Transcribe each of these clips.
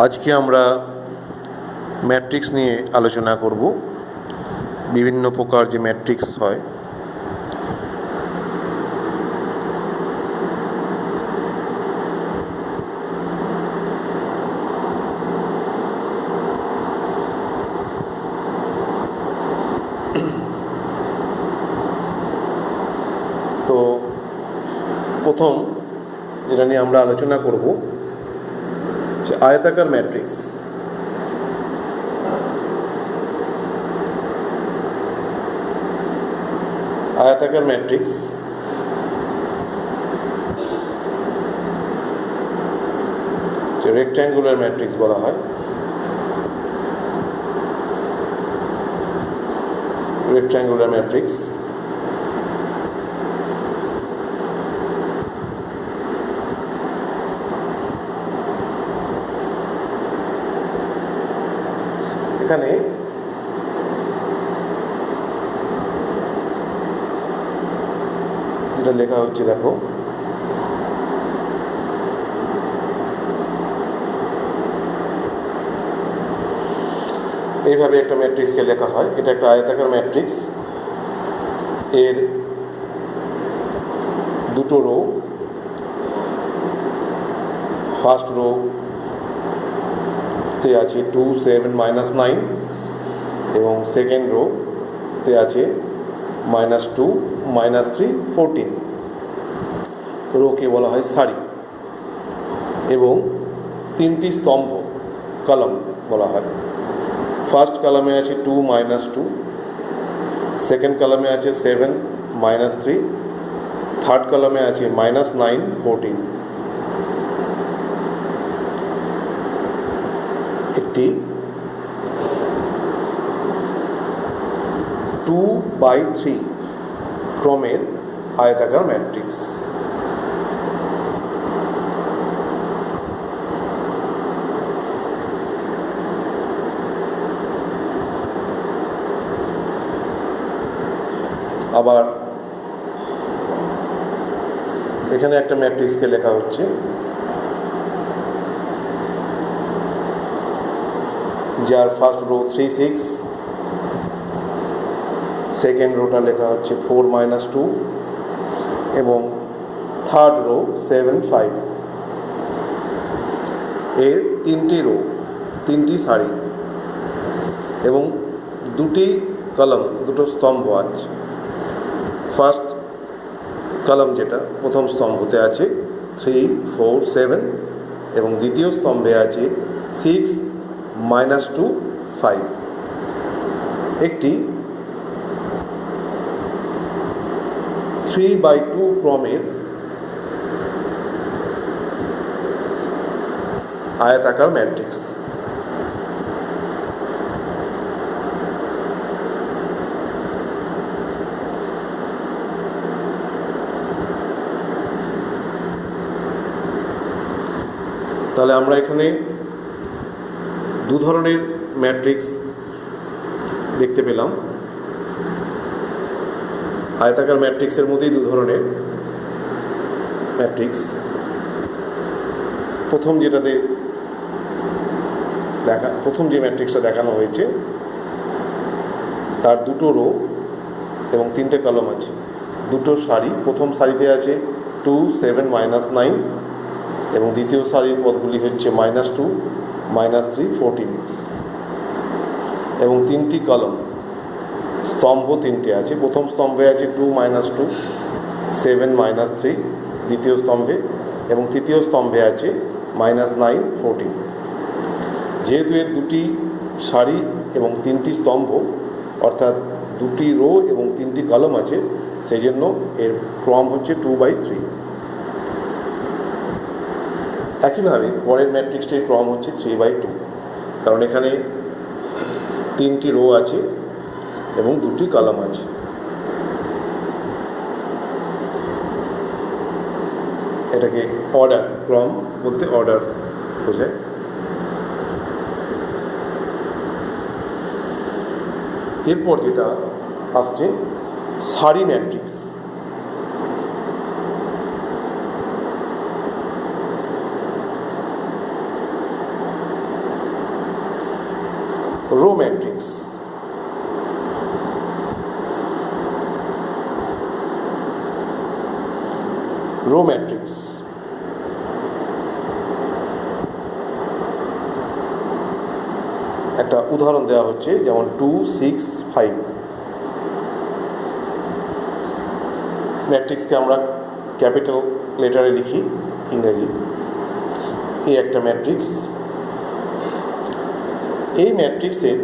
আজকে আমরা ম্যাট্রিক্স নিয়ে আলোচনা করব। বিভিন্ন প্রকার যে ম্যাট্রিক্স হয় তো প্রথম যেটা নিয়ে আমরা আলোচনা করব সে আয়তাকার ম্যাট্রিক্স। আয়তাকার ম্যাট্রিক্স যে রেক্ট্যাঙ্গুলার ম্যাট্রিক্স বলা হয়। রেক্ট্যাঙ্গুলার ম্যাট্রিক্স এখানে যেটা লেখা হচ্ছে দেখো, এইভাবে একটা ম্যাট্রিক্সকে লেখা হয়। এটা একটা আয়তাকার ম্যাট্রিক্স। এর দুটো রো, ফার্স্ট রো তে আছে 2, 7, -9 এবং সেকেন্ড রো তে আছে -2, -3, 14। রোকে বলা হয় সারি এবং তিনটি স্তম্ভ কলাম বলা হয়। ফার্স্ট কলামে আছে 2, -2, সেকেন্ড কলামে আছে 7, -3, থার্ড কলামে আছে -9, 14। একটি 2/3 ক্রমের আয়তাকার ম্যাট্রিক্স। আবার এখানে একটা ম্যাট্রিক্সকে লেখা হচ্ছে যার ফার্স্ট রো 3, 6, সেকেন্ড রোটা লেখা হচ্ছে 4, -2 এবং থার্ড রো 7, 5। এর তিনটি রো, তিনটি সারি এবং দুটি কলাম, দুটো স্তম্ভ আছে। ফার্স্ট কলাম যেটা প্রথম স্তম্ভতে আছে 3, 4, 7 এবং দ্বিতীয় স্তম্ভে আছে 6, -2, 5। একটি 3/2 ক্রমের আয়তাকার ম্যাট্রিক্স। তাহলে আমরা এখানে দু ধরনের ম্যাট্রিক্স দেখতে পেলাম। আয়তাকার ম্যাট্রিক্সের মধ্যেই দু ধরনের ম্যাট্রিক্স। প্রথম যে ম্যাট্রিক্সটা দেখানো হয়েছে তার দুটো রো এবং তিনটে কলাম আছে, দুটো সারি। প্রথম সারিতে আছে 2, 7, -9 এবং দ্বিতীয় সারির পদগুলি হচ্ছে -2, -3, 14 এবং তিনটি কলাম, স্তম্ভ তিনটে আছে। প্রথম স্তম্ভে আছে 2, -2, 7, -3 দ্বিতীয় স্তম্ভে এবং তৃতীয় স্তম্ভে আছে -9, 14। যেহেতু এর দুটি সারি এবং তিনটি স্তম্ভ অর্থাৎ দুটি রো এবং তিনটি কলাম আছে, সেই জন্য এর ক্রম হচ্ছে 2/3। একইভাবে পরের ম্যাট্রিক্সটির ক্রম হচ্ছে 3/2, কারণ এখানে তিনটি রো আছে এবং দুটি কলাম আছে। এটাকে অর্ডার, ক্রম বলতে অর্ডার বোঝায়। এরপর যেটা আসছে সারি matrix. Row matrix. Row matrix একটা উদাহরণ দেওয়া হচ্ছে, যেমন 2, 6, 5। ম্যাট্রিক্সকে আমরা ক্যাপিটাল লেটারে লিখি ইংরেজি। এই একটা ম্যাট্রিক্স। এই ম্যাট্রিক্সের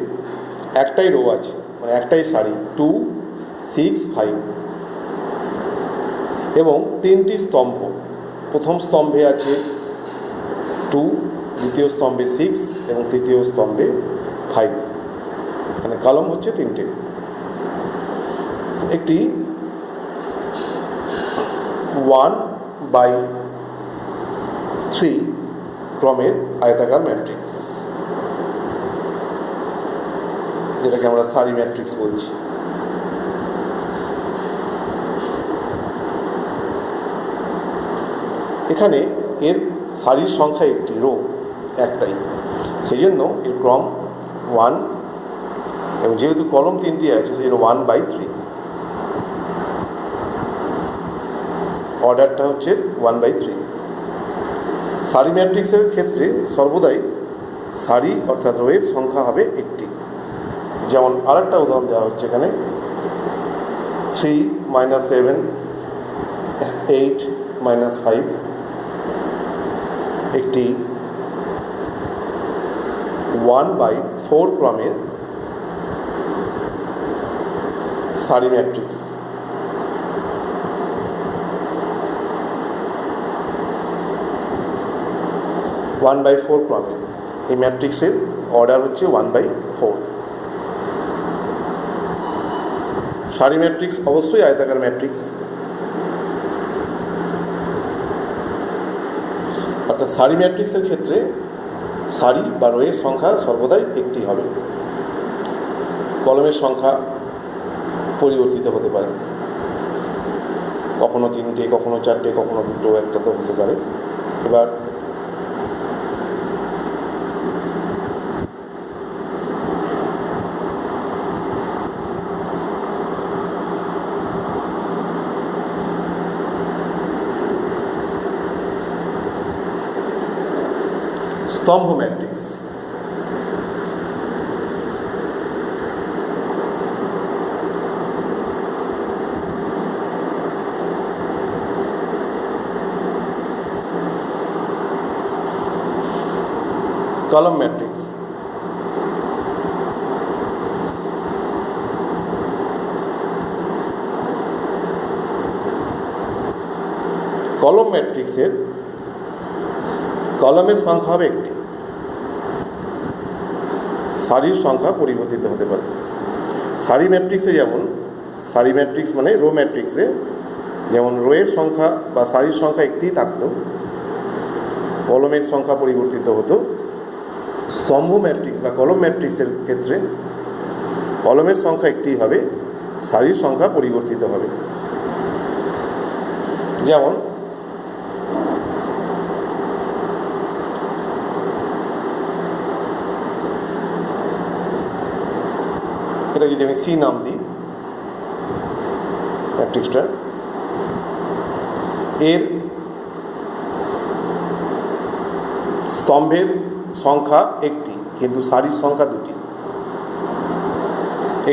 একটাই রো আছে, মানে একটাই সারি, 2, 6, 5 এবং 3টি স্তম্ভ। প্রথম স্তম্ভে আছে 2, দ্বিতীয় স্তম্ভে 6 এবং তৃতীয় স্তম্ভে 5। মানে কলাম হচ্ছে 3টে। একটি 1/3 ক্রমের আয়তাকার ম্যাট্রিক্স, যেটাকে আমরা সারি ম্যাট্রিক্স বলছি। এখানে এর সারির সংখ্যা একটি, রো একটাই, সেই জন্য এর ক্রম 1, এবং যেহেতু কলম 3টি আছে সেই জন্য 1/3। অর্ডারটা হচ্ছে 1/3। সারি ম্যাট্রিক্সের ক্ষেত্রে সর্বদাই সারি অর্থাৎ রোয়ের সংখ্যা হবে একটি। যেমন আরেকটা উদাহরণ দেওয়া হচ্ছে এখানে, 3, -7, 8, -5 একটি 1/4 ক্রমের সারি ম্যাট্রিক্স। ওয়ান বাই ফোর ক্রমের এই ম্যাট্রিক্সের অর্ডার হচ্ছে 1/4। সারি ম্যাট্রিক্স অবশ্যই আয়তাকার ম্যাট্রিক্স, অর্থাৎ সারি ম্যাট্রিক্সের ক্ষেত্রে সারি বা রোয়ের সংখ্যা সর্বদাই একটি হবে। কলমের সংখ্যা পরিবর্তিত হতে পারে, কখনো 3টে, কখনো 4টে, কখনো 2টো, একটা তো হতে পারে। এবার স্তম্ভ ম্যাট্রিক্স। Column matrix. কলম ম্যাট্রিক্সের কলামের সংখ্যা হবে একটি, সারির সংখ্যা পরিবর্তিত হতে পারে। সারি ম্যাট্রিক্সে যেমন, সারি ম্যাট্রিক্স মানে রো ম্যাট্রিক্সে যেমন রোয়ের সংখ্যা বা সারির সংখ্যা একটিই থাকতো, কলমের সংখ্যা পরিবর্তিত হতো। স্তম্ভ ম্যাট্রিক্স বা কলম ম্যাট্রিক্সের ক্ষেত্রে কলমের সংখ্যা একটিই হবে, সারির সংখ্যা পরিবর্তিত হবে। যেমন এটা যদি আমি সি নাম দিই ম্যাট্রিক্সটা, এর স্তম্ভের সংখ্যা একটি কিন্তু সারির সংখ্যা দুটি।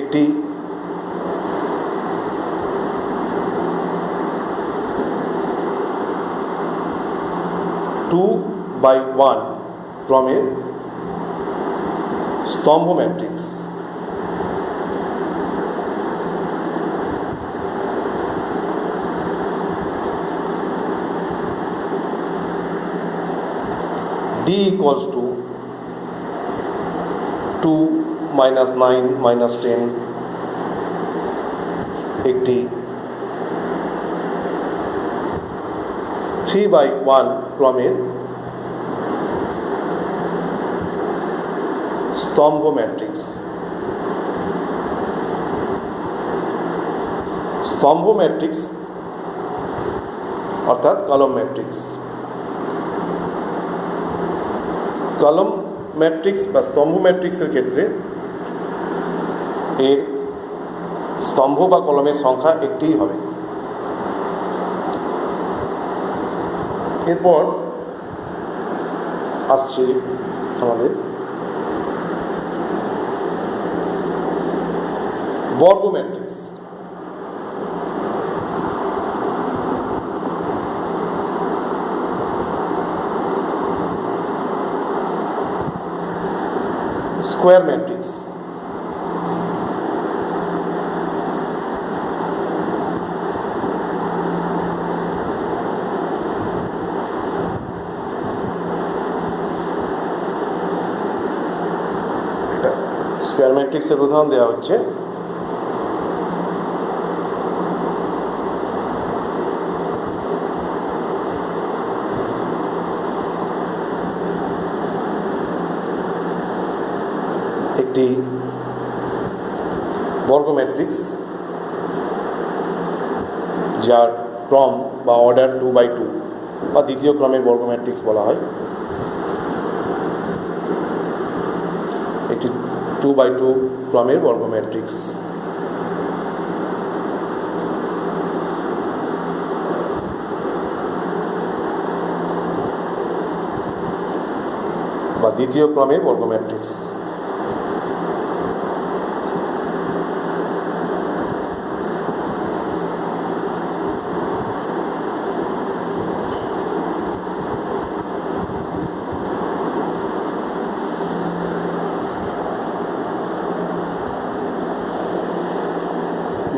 একটি 2/1 ক্রমের স্তম্ভ ম্যাট্রিক্স। D equals to 2, -9, -10 একটি 3/1 ক্রমের স্তম্ভ ম্যাট্রিক্স। স্তম্ভ ম্যাট্রিক্স অর্থাৎ কলম ম্যাট্রিক্স। কলম ম্যাট্রিক্স বা স্তম্ভ ম্যাট্রিক্সের ক্ষেত্রে এর স্তম্ভ বা কলমের সংখ্যা একটিই হবে। এরপর আসছে আমাদের বর্গ ম্যাট্রিক্স। Square matrix. স্কোয়ার ম্যাট্রিক্সের উদাহরণ দেওয়া হচ্ছে একটি বর্গ ম্যাট্রিক্স যার ক্রম বা অর্ডার 2/2 বা দ্বিতীয় ক্রমের বর্গ ম্যাট্রিক্স বলা হয়। একটি 2/2 ক্রমের বর্গ ম্যাট্রিক্স। বা দ্বিতীয় ক্রমের বর্গ ম্যাট্রিক্স।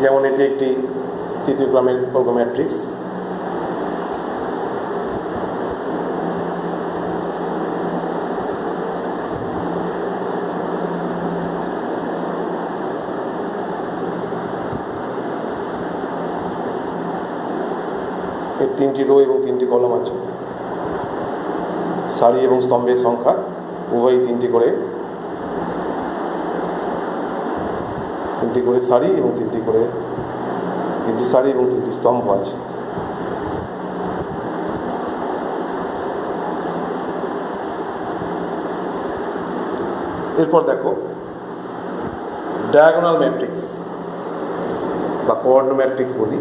যেমন এটি একটি তৃতীয় ক্রমের বর্গ ম্যাট্রিক্স। এর 3টি রো এবং 3টি কলম আছে। সারি এবং স্তম্ভের সংখ্যা উভয়ই 3টি করে সারি এবং 3টি সারি এবং 3টি স্তম্ভ আছে। এরপর দেখো ডায়াগোনাল ম্যাট্রিক্স বা কর্ণ ম্যাট্রিক্স বলি।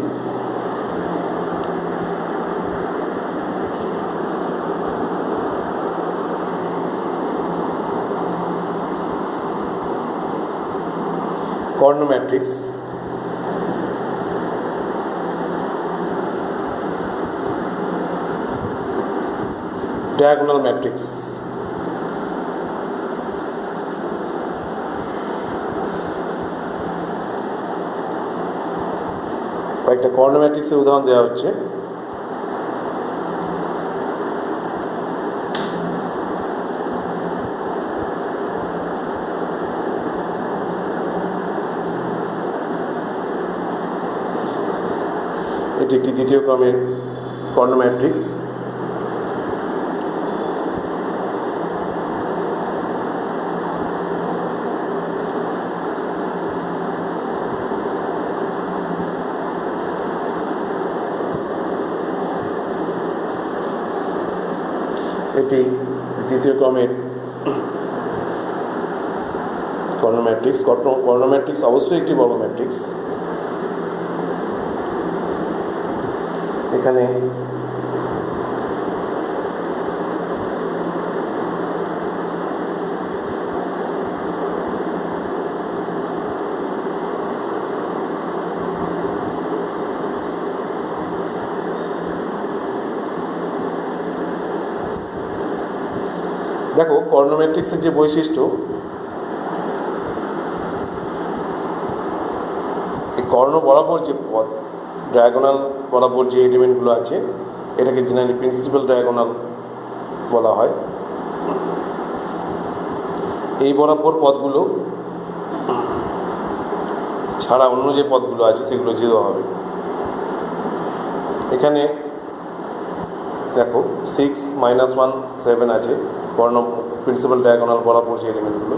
কর্ণ ম্যাট্রিক্স ডায়াগোনাল ম্যাট্রিক্স। কয়েকটা কর্ণ ম্যাট্রিক্সের উদাহরণ দেওয়া হচ্ছে। এটি একটি দ্বিতীয় ক্রমের কর্ণ ম্যাট্রিক্স। এটি তৃতীয় ক্রমের কর্ণ ম্যাট্রিক্স। কর্ণ ম্যাট্রিক্স অবশ্যই একটি বর্গ ম্যাট্রিক্স। এখানে দেখো কর্ণ ম্যাট্রিক্সের যে বৈশিষ্ট্য, এই কর্ণ বরাবর যে পদ, ডায়াগোনাল বরাবর যে এলিমেন্টগুলো আছে, এটাকে জেনারেলি প্রিন্সিপাল ডায়াগোনাল বলা হয়। এই বরাবর পদগুলো ছাড়া অন্য যে পদগুলো আছে সেগুলো 0 হবে। এখানে দেখো 6 - 1 7 আছে কর্ণ প্রিন্সিপাল ডায়াগোনাল বরাবর যে এলিমেন্টগুলো।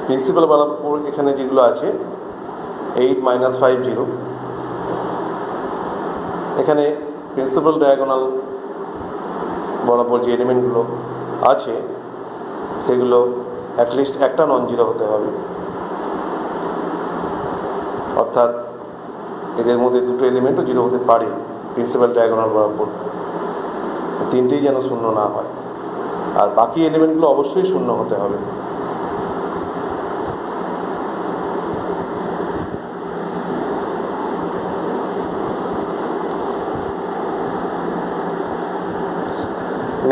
প্রিন্সিপাল বরাবর এখানে যেগুলো আছে 8 - 5 0। এখানে প্রিন্সিপাল ডায়াগোনাল বরাবর যে এলিমেন্টগুলো আছে সেগুলো অ্যাটলিস্ট একটা নন জিরো হতে হবে, অর্থাৎ এদের মধ্যে দুটো এলিমেন্টও জিরো হতে পারে প্রিন্সিপাল ডায়াগোনাল বরাবর, তিনটেই যেন শূন্য না হয়, আর বাকি এলিমেন্টগুলো অবশ্যই শূন্য হতে হবে।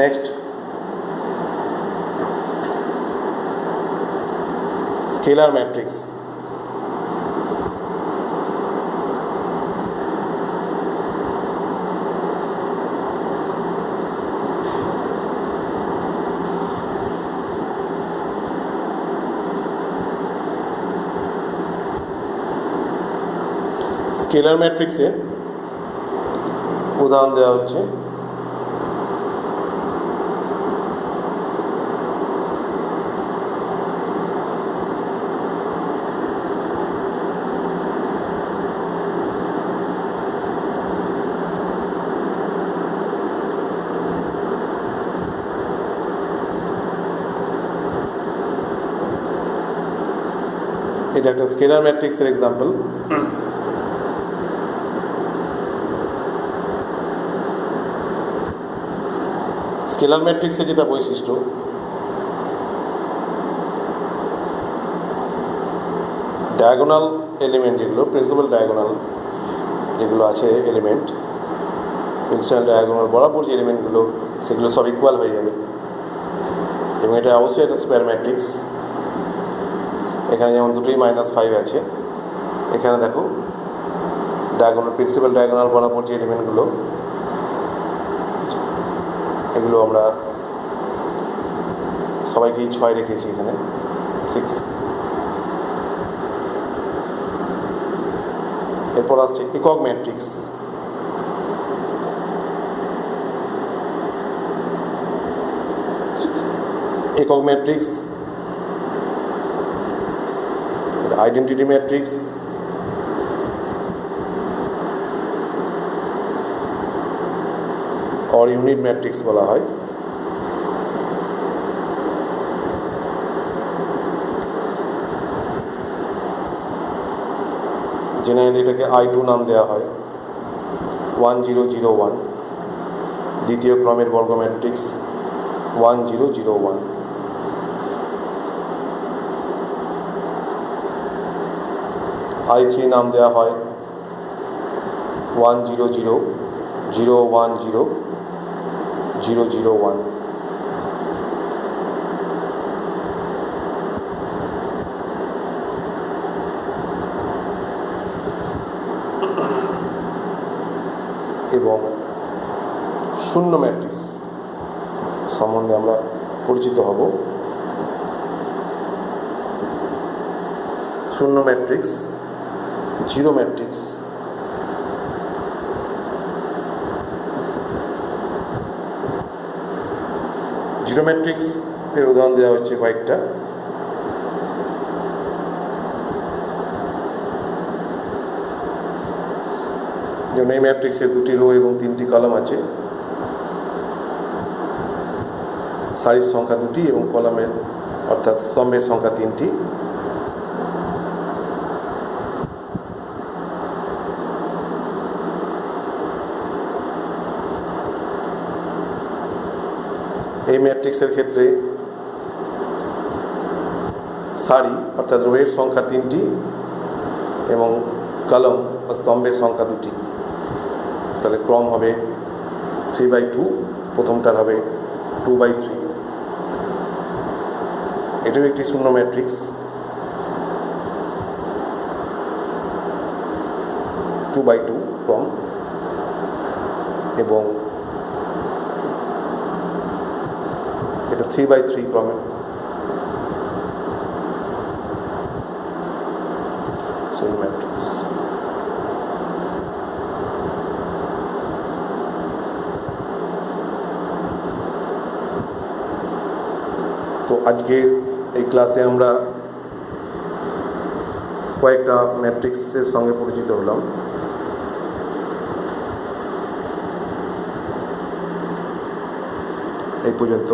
Next, scalar matrix. স্কেলার ম্যাট্রিক্সে উদাহরণ দেওয়া হচ্ছে এটা একটা স্কেলার ম্যাট্রিক্সের এক্সাম্পল। স্কেলার ম্যাট্রিক্সের যেটা বৈশিষ্ট্য, ডায়াগোনাল এলিমেন্ট যেগুলো, প্রিন্সিপাল ডায়াগোনাল যেগুলো আছে এলিমেন্ট, প্রিন্সিপাল ডায়াগোনাল বরাবর যে এলিমেন্টগুলো সেগুলো সব ইকুয়াল হয়ে যাবে, এবং এটা অবশ্যই একটা স্কোয়ার ম্যাট্রিক্স। এখানে যেমন দুটোই -5 আছে, এখানে দেখো ডায়াগোনাল, প্রিন্সিপাল ডায়াগোনাল বরাবর যে এলিমেন্টগুলো, এগুলো আমরা সবাইকেই 6 রেখেছি, এখানে 6। এরপর আসছে একক ম্যাট্রিক্স। একক ম্যাট্রিক্স, আইডেন্টিটি ম্যাট্রিক্স, और ইউনিট ম্যাট্রিক্স বলা হয়। জেনারেলি এটাকে I2 নাম দেওয়া হয়। 1001 দ্বিতীয় ক্রমের বর্গ ম্যাট্রিক্স 1001। I3 নাম দেওয়া হয় 10001001001। এবং শূন্য ম্যাট্রিক্স সম্বন্ধে আমরা পরিচিত হব। শূন্য matrix, zero matrix. Zero matrix এর উদাহরণ দেওয়া হচ্ছে কয়েকটা। যেমন এই ম্যাট্রিক্সে 2টি রো এবং 3টি কলাম আছে, সারির সংখ্যা 2টি এবং কলামের অর্থাৎ স্তম্ভের সংখ্যা 3টি। এই ম্যাট্রিক্সের ক্ষেত্রে সারি অর্থাৎ রোয়ের সংখ্যা 3টি এবং কলম বা স্তম্ভের সংখ্যা 2টি। তাহলে ক্রম হবে 3/2, প্রথমটার হবে 2/3। এটাও একটি শূন্য ম্যাট্রিক্স। 2/2 ক্রম, এবং এটা 3/3 ক্রমে শূন্য ম্যাট্রিক্স। তো আজকে এই ক্লাসে আমরা কয়েকটা ম্যাট্রিক্সের সঙ্গে পরিচিত হলাম। এই পর্যন্ত।